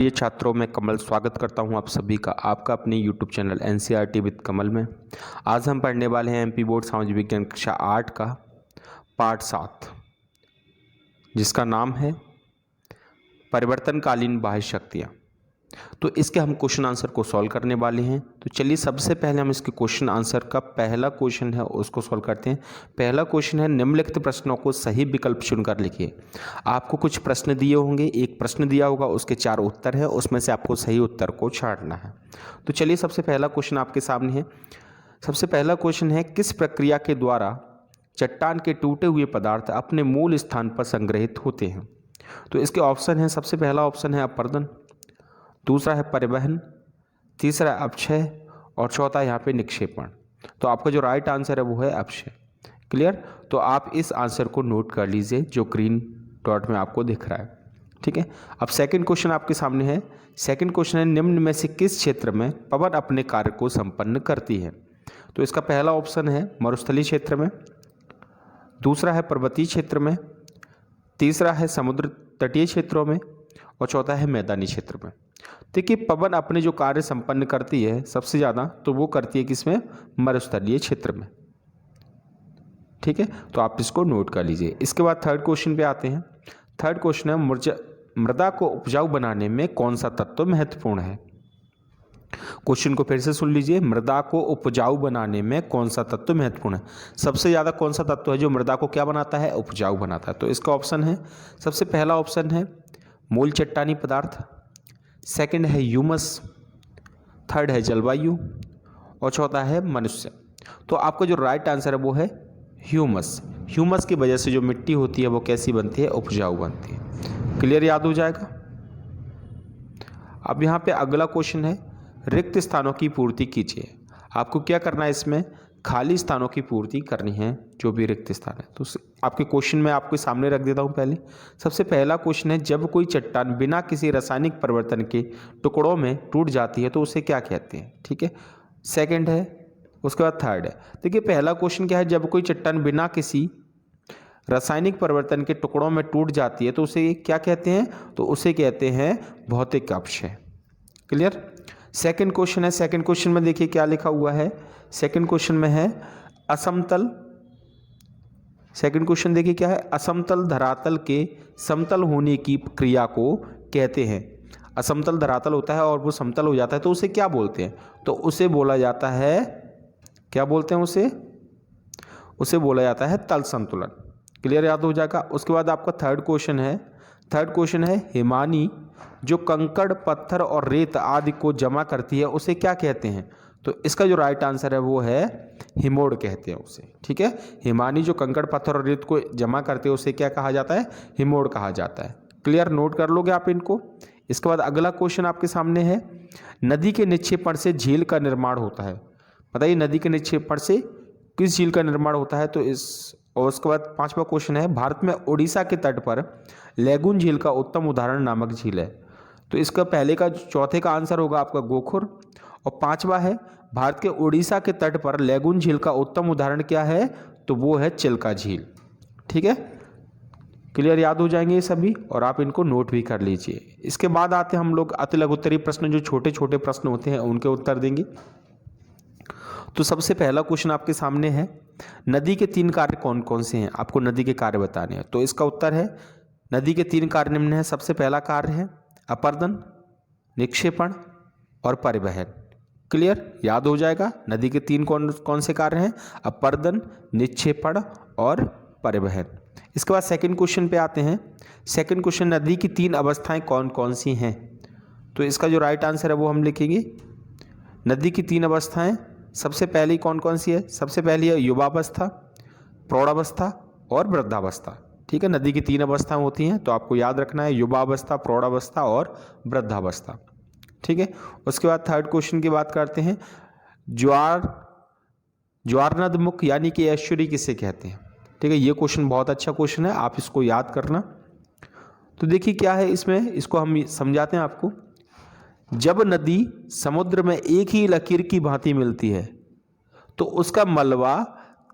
ये छात्रों में कमल स्वागत करता हूं आप सभी का आपका अपने YouTube चैनल NCERT विद कमल में। आज हम पढ़ने वाले हैं MP बोर्ड सामाजिक विज्ञान कक्षा 8 का पाठ 7 जिसका नाम है परिवर्तनकालीन बाह्य शक्तियाँ। तो इसके हम क्वेश्चन आंसर को सॉल्व करने वाले हैं। तो चलिए सबसे पहले हम इसके क्वेश्चन आंसर का पहला क्वेश्चन है उसको सॉल्व करते हैं। पहला क्वेश्चन है निम्नलिखित प्रश्नों को सही विकल्प चुनकर लिखिए। आपको कुछ प्रश्न दिए होंगे, एक प्रश्न दिया होगा, उसके 4 उत्तर है, उसमें से आपको सही उत्तर को छांटना है। तो चलिए सबसे पहला क्वेश्चन आपके सामने है। सबसे पहला क्वेश्चन है किस प्रक्रिया के द्वारा चट्टान के टूटे हुए पदार्थ अपने मूल स्थान पर संग्रहित होते हैं। तो इसके ऑप्शन है, सबसे पहला ऑप्शन है अपरदन, दूसरा है परिवहन, तीसरा अपक्षय और चौथा यहाँ पे निक्षेपण। तो आपका जो राइट आंसर है वो है अपक्षय। क्लियर? तो आप इस आंसर को नोट कर लीजिए जो ग्रीन डॉट में आपको दिख रहा है। ठीक है। अब सेकंड क्वेश्चन आपके सामने है। सेकंड क्वेश्चन है निम्न में से किस क्षेत्र में पवन अपने कार्य को संपन्न करती है। तो इसका पहला ऑप्शन है मरुस्थलीय क्षेत्र में, दूसरा है पर्वतीय क्षेत्र में, तीसरा है समुद्र तटीय क्षेत्रों में और चौथा है मैदानी क्षेत्र में। देखिए पवन अपने जो कार्य संपन्न करती है सबसे ज़्यादा तो वो करती है किसमें? मरुस्थलीय क्षेत्र में। ठीक है, तो आप इसको नोट कर लीजिए। इसके बाद थर्ड क्वेश्चन पे आते हैं। थर्ड क्वेश्चन है मृदा को उपजाऊ बनाने में कौन सा तत्व महत्वपूर्ण है। क्वेश्चन को फिर से सुन लीजिए। मृदा को उपजाऊ बनाने में कौन सा तत्व महत्वपूर्ण है। सबसे ज़्यादा कौन सा तत्व है जो मृदा को क्या बनाता है? उपजाऊ बनाता है। तो इसका ऑप्शन है, सबसे पहला ऑप्शन है मूल चट्टानी पदार्थ, सेकंड है ह्यूमस, थर्ड है जलवायु और चौथा है मनुष्य। तो आपका जो राइट आंसर है वो है ह्यूमस। ह्यूमस की वजह से जो मिट्टी होती है वो कैसी बनती है? उपजाऊ बनती है। क्लियर? याद हो जाएगा। अब यहाँ पे अगला क्वेश्चन है रिक्त स्थानों की पूर्ति कीजिए। आपको क्या करना है? इसमें खाली स्थानों की पूर्ति करनी है, जो भी रिक्त स्थान है। तो आपके क्वेश्चन में आपके सामने रख देता हूं। पहले सबसे पहला क्वेश्चन है जब कोई चट्टान बिना किसी रासायनिक परिवर्तन के टुकड़ों में टूट जाती है तो उसे क्या कहते हैं। ठीक है, सेकंड है, उसके बाद थर्ड है। देखिए पहला क्वेश्चन क्या है, जब कोई चट्टान बिना किसी रासायनिक परिवर्तन के टुकड़ों में टूट जाती है तो उसे क्या कहते हैं? तो उसे कहते हैं भौतिक अपक्षय। क्लियर? सेकंड क्वेश्चन है। सेकंड क्वेश्चन में देखिए क्या लिखा हुआ है। सेकंड क्वेश्चन में है असमतल। सेकंड क्वेश्चन देखिए क्या है, असमतल धरातल के समतल होने की क्रिया को कहते हैं। असमतल धरातल होता है और वो समतल हो जाता है तो उसे क्या बोलते हैं? तो उसे बोला जाता है, क्या बोलते हैं उसे बोला जाता है तल संतुलन। क्लियर? याद हो जाएगा। उसके बाद आपका थर्ड क्वेश्चन है। थर्ड क्वेश्चन है हिमानी जो कंकड़ पत्थर और रेत आदि को जमा करती है उसे क्या कहते हैं। तो इसका जो राइट आंसर है वो है हिमोड़ कहते हैं उसे। ठीक है, हिमानी जो कंकड़ पत्थर और रेत को जमा करते हैं उसे क्या कहा जाता है? हिमोड़ कहा जाता है। क्लियर? नोट कर लोगे आप इनको। इसके बाद अगला क्वेश्चन आपके सामने है नदी के निक्षेपण से झील का निर्माण होता है। बताइए नदी के निक्षेपण से किस झील का निर्माण होता है। तो और उसके बाद पांचवा क्वेश्चन है भारत में उड़ीसा के तट पर लैगून झील का उत्तम उदाहरण नामक झील है। तो इसका पहले का चौथे का आंसर होगा आपका गोखुर और पांचवा है भारत के उड़ीसा के तट पर लैगून झील का उत्तम उदाहरण क्या है? तो वो है चिल्का झील। ठीक है, क्लियर? याद हो जाएंगे ये सभी और आप इनको नोट भी कर लीजिए। इसके बाद आते हैं हम लोग अति लघुत्तरीय प्रश्न, जो छोटे छोटे प्रश्न होते हैं उनके उत्तर देंगे। तो सबसे पहला क्वेश्चन आपके सामने है नदी के 3 कार्य कौन कौन से हैं। आपको नदी के कार्य बताने हैं। तो इसका उत्तर है नदी के 3 कार्य निम्न है। सबसे पहला कार्य है अपरदन, निक्षेपण और परिवहन। क्लियर? याद हो जाएगा। नदी के 3 कौन कौन से कार्य हैं? अपरदन, निक्षेपण और परिवहन। इसके बाद सेकंड क्वेश्चन पे आते हैं। सेकंड क्वेश्चन नदी की 3 अवस्थाएं कौन कौन सी हैं। तो इसका जो राइट आंसर है वो हम लिखेंगे नदी की 3 अवस्थाएं सबसे पहली कौन कौन सी है? सबसे पहली है युवावस्था, प्रौढ़ावस्था और वृद्धावस्था। ठीक है, नदी की 3 अवस्थाएं होती हैं तो आपको याद रखना है युवावस्था, प्रौढ़ावस्था और वृद्धावस्था। ठीक है, उसके बाद थर्ड क्वेश्चन की बात करते हैं ज्वारनदमुख यानी कि ऐश्वर्य किसे कहते हैं। ठीक है, ये क्वेश्चन बहुत अच्छा क्वेश्चन है, आप इसको याद करना। तो देखिए क्या है इसमें, इसको हम समझाते हैं आपको। जब नदी समुद्र में एक ही लकीर की भांति मिलती है तो उसका मलबा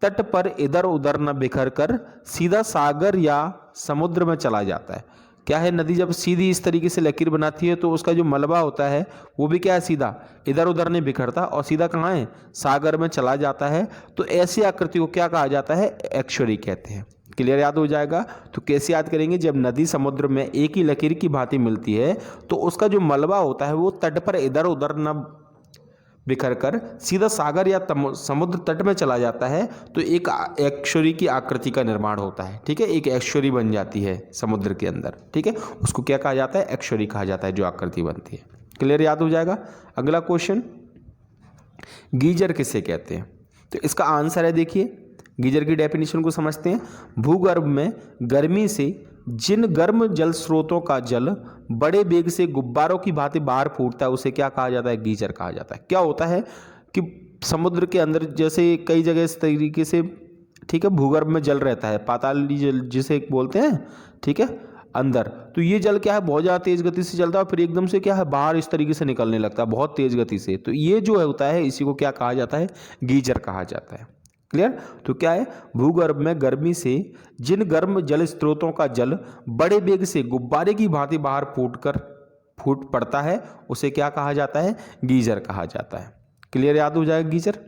तट पर इधर उधर न बिखर कर सीधा सागर या समुद्र में चला जाता है। क्या है, नदी जब सीधी इस तरीके से लकीर बनाती है तो उसका जो मलबा होता है वो भी क्या है, सीधा इधर उधर नहीं बिखरता और सीधा कहाँ है, सागर में चला जाता है। तो ऐसी आकृति को क्या कहा जाता है, एक्श्वरी कहते हैं। क्लियर, याद हो जाएगा। तो कैसे याद करेंगे, जब नदी समुद्र में एक ही लकीर की भांति मिलती है तो उसका जो मलबा होता है वो तट पर इधर उधर न बिखर कर सीधा सागर या समुद्र तट में चला जाता है, तो एक एक्श्वरी की आकृति का निर्माण होता है। ठीक है, एक एक्श्वरी बन जाती है समुद्र के अंदर। ठीक है, उसको क्या कहा जाता है, एक्श्वरी कहा जाता है जो आकृति बनती है। क्लियर, याद हो जाएगा। अगला क्वेश्चन, गीजर किसे कहते हैं? तो इसका आंसर है, देखिए गीजर की डेफिनेशन को समझते हैं। भूगर्भ में गर्मी से जिन गर्म जल स्रोतों का जल बड़े वेग से गुब्बारों की भांति बाहर फूटता है उसे क्या कहा जाता है, गीजर कहा जाता है। क्या होता है कि समुद्र के अंदर जैसे कई जगह इस तरीके से, ठीक है, भूगर्भ में जल रहता है, पाताली जल जिसे बोलते हैं, ठीक है, अंदर। तो ये जल क्या है, बहुत ज़्यादा तेज गति से चलता है, फिर एकदम से क्या है, बाहर इस तरीके से निकलने लगता है बहुत तेज गति से। तो ये जो होता है इसी को क्या कहा जाता है, गीजर कहा जाता है। क्लियर। तो क्या है, भूगर्भ में गर्मी से जिन गर्म जल स्रोतों का जल बड़े वेग से गुब्बारे की भांति बाहर फूट पड़ता है उसे क्या कहा जाता है, गीजर कहा जाता है। क्लियर, याद हो जाएगा गीजर।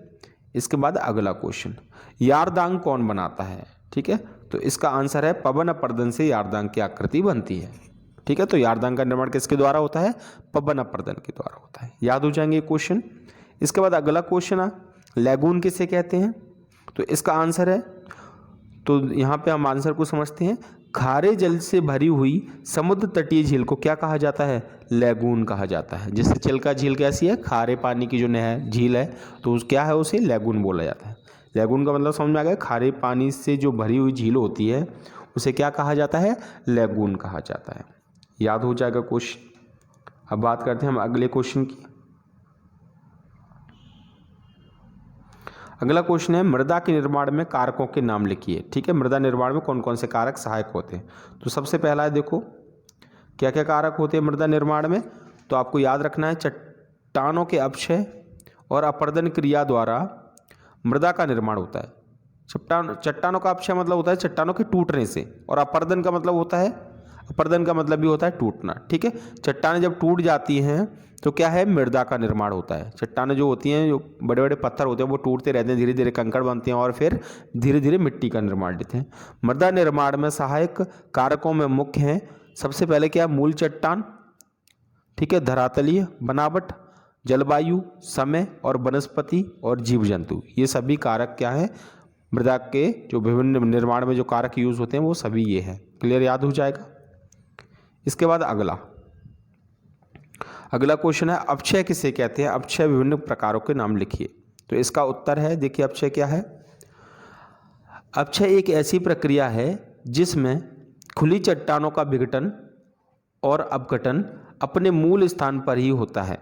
इसके बाद अगला क्वेश्चन, यारदांग कौन बनाता है? ठीक है, तो इसका आंसर है पवन अपर्दन से यारदांग की आकृति बनती है। ठीक है, तो यारदांग का निर्माण किसके द्वारा होता है, पवन अपर्दन के द्वारा होता है। याद हो जाएंगे क्वेश्चन। इसके बाद अगला क्वेश्चन, लैगून किसे कहते हैं? तो इसका आंसर है, तो यहाँ पे हम आंसर को समझते हैं, खारे जल से भरी हुई समुद्र तटीय झील को क्या कहा जाता है, लैगून कहा जाता है। जैसे चिल्का झील कैसी है, खारे पानी की जो नहर झील है, तो क्या है, उसे लैगून बोला जाता है। लैगून का मतलब समझ में आ गया, खारे पानी से जो भरी हुई झील होती है उसे क्या कहा जाता है, लैगून कहा जाता है। याद हो जाएगा क्वेश्चन। अब बात करते हैं हम अगले क्वेश्चन की। अगला क्वेश्चन है, मृदा के निर्माण में कारकों के नाम लिखिए। ठीक है, मृदा निर्माण में कौन कौन से कारक सहायक होते हैं? तो सबसे पहला है, देखो क्या क्या कारक होते हैं मृदा निर्माण में। तो आपको याद रखना है, चट्टानों के अपक्षय और अपर्दन क्रिया द्वारा मृदा का निर्माण होता है। चट्टानों का अपक्षय मतलब होता है चट्टानों के टूटने से, और अपर्दन का मतलब होता है, अपर्दन का मतलब भी होता है टूटना। ठीक है, चट्टानें जब टूट जाती हैं तो क्या है, मृदा का निर्माण होता है। चट्टानें जो होती हैं, जो बड़े बड़े पत्थर होते हैं, वो टूटते रहते हैं, धीरे धीरे कंकड़ बनते हैं और फिर धीरे धीरे मिट्टी का निर्माण लेते हैं। मृदा निर्माण में सहायक कारकों में मुख्य हैं, सबसे पहले क्या, मूल चट्टान, ठीक है, धरातलीय बनावट, जलवायु, समय और वनस्पति और जीव जंतु। ये सभी कारक क्या है, मृदा के जो विभिन्न निर्माण में जो कारक यूज होते हैं वो सभी ये हैं। क्लियर, याद हो जाएगा। इसके बाद अगला क्वेश्चन है, अपक्षय किसे कहते हैं? अपक्षय विभिन्न प्रकारों के नाम लिखिए। तो इसका उत्तर है, देखिए अपक्षय क्या है। अपक्षय एक ऐसी प्रक्रिया है जिसमें खुली चट्टानों का विघटन और अपघटन अपने मूल स्थान पर ही होता है।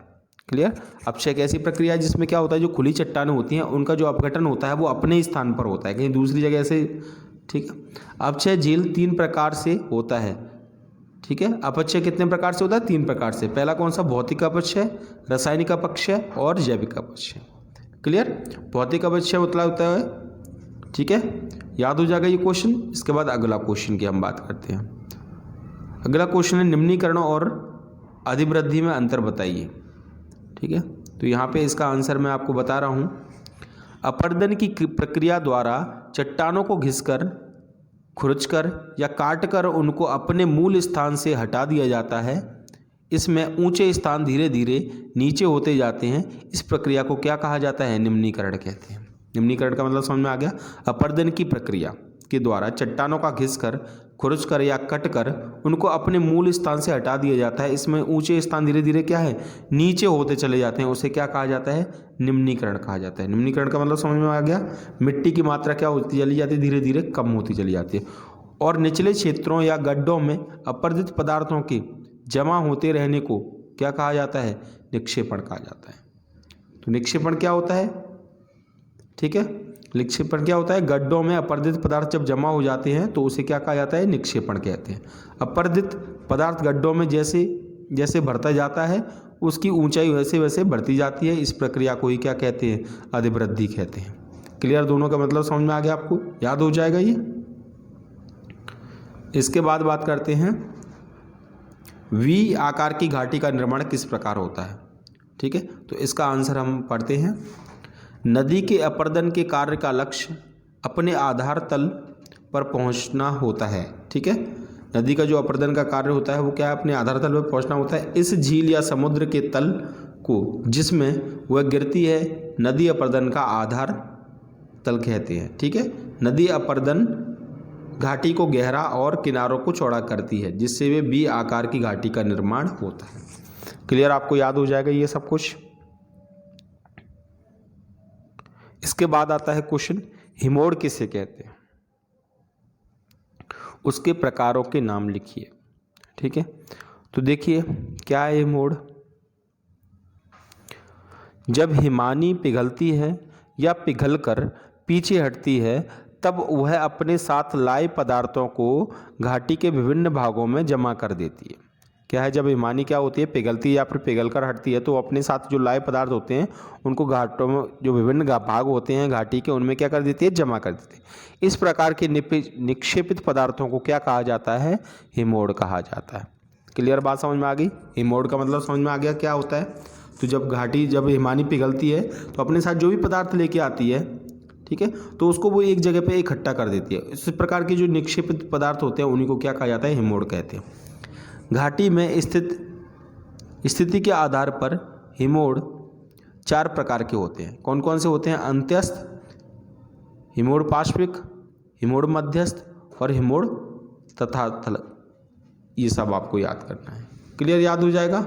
क्लियर, अपक्षय एक ऐसी प्रक्रिया है जिसमें क्या होता है, जो खुली चट्टानें होती हैं उनका जो अपघटन होता है वो अपने ही स्थान पर होता है, कहीं दूसरी जगह से। ठीक है, अपक्षय झील 3 प्रकार से होता है। ठीक है, अपक्षय कितने प्रकार से होता है, 3 प्रकार से। पहला कौन सा, भौतिक अपक्षय, रासायनिक अपक्षय और जैविक अपक्षय। क्लियर, भौतिक अपक्षय मतलब होता है, ठीक है, याद हो जाएगा ये क्वेश्चन। इसके बाद अगला क्वेश्चन की हम बात करते हैं। अगला क्वेश्चन है, निम्नीकरण और अधिवृद्धि में अंतर बताइए। ठीक है, तो यहाँ पे इसका आंसर मैं आपको बता रहा हूँ। अपर्दन की प्रक्रिया द्वारा चट्टानों को घिसकर, खुरचकर या काटकर उनको अपने मूल स्थान से हटा दिया जाता है। इसमें ऊंचे स्थान धीरे धीरे नीचे होते जाते हैं। इस प्रक्रिया को क्या कहा जाता है, निम्नीकरण कहते हैं। निम्नीकरण का मतलब समझ में आ गया, अपर्दन की प्रक्रिया के द्वारा चट्टानों का घिसकर, खुरचकर या कटकर उनको अपने मूल स्थान से हटा दिया जाता है। इसमें ऊंचे स्थान धीरे धीरे क्या है, नीचे होते चले जाते हैं। उसे क्या कहा जाता है, निम्नीकरण कहा जाता है। निम्नीकरण का मतलब समझ में आ गया, मिट्टी की मात्रा क्या होती चली जाती है, धीरे धीरे कम होती चली जाती है और निचले क्षेत्रों या गड्ढों में अपर्दित पदार्थों के जमा होते रहने को क्या कहा जाता है, निक्षेपण कहा जाता है। तो निक्षेपण क्या होता है, ठीक है, निक्षेपण क्या होता है, गड्ढों में अपर्दित पदार्थ जब जमा हो जाते हैं तो उसे क्या कहा जाता है, निक्षेपण कहते हैं। अपर्दित पदार्थ गड्ढों में जैसे जैसे भरता जाता है उसकी ऊंचाई वैसे वैसे बढ़ती जाती है। इस प्रक्रिया को ही क्या कहते हैं, अधिवृद्धि कहते हैं। क्लियर, दोनों का मतलब समझ में आ गया, आपको याद हो जाएगा ये। इसके बाद बात करते हैं वी आकार की घाटी का निर्माण किस प्रकार होता है? ठीक है, तो इसका आंसर हम पढ़ते हैं। नदी के अपरदन के कार्य का लक्ष्य अपने आधार तल पर पहुंचना होता है। ठीक है, नदी का जो अपरदन का कार्य होता है वो क्या है? अपने आधार तल पर पहुंचना होता है। इस झील या समुद्र के तल को जिसमें वह गिरती है नदी अपरदन का आधार तल कहते हैं। ठीक है, नदी अपरदन घाटी को गहरा और किनारों को चौड़ा करती है जिससे वे बी आकार की घाटी का निर्माण होता है। क्लियर, आपको याद हो जाएगा ये सब कुछ। इसके बाद आता है क्वेश्चन, हिमोड़ किसे कहते हैं? उसके प्रकारों के नाम लिखिए। ठीक है, तो देखिए क्या है हिमोड़। जब हिमानी पिघलती है या पिघलकर पीछे हटती है तब वह अपने साथ लाए पदार्थों को घाटी के विभिन्न भागों में जमा कर देती है। क्या है, जब हिमानी क्या होती है, पिघलती है या फिर पिघलकर हटती है तो अपने साथ जो लाए पदार्थ होते हैं उनको घाटों में जो विभिन्न भाग होते हैं घाटी के उनमें क्या कर देती है? जमा कर देती है। इस प्रकार के निक्षेपित पदार्थों को क्या कहा जाता है? हिमोड़ कहा जाता है। क्लियर, बात समझ में आ गई? हिमोड़ का मतलब समझ में आ गया क्या होता है? तो जब हिमानी पिघलती है तो अपने साथ जो भी पदार्थ लेके आती है, ठीक है, तो उसको वो एक जगह पे इकट्ठा कर देती है। इस प्रकार के जो निक्षेपित पदार्थ होते हैं उन्हीं को क्या कहा जाता है? हिमोड़ कहते हैं। घाटी में स्थिति के आधार पर हिमोड़ 4 प्रकार के होते हैं। कौन कौन से होते हैं? अंत्यस्थ, हिमोड़ पार्श्विक, हिमोड़ मध्यस्थ और हिमोड़ तथा थल। ये सब आपको याद करना है। क्लियर, याद हो जाएगा?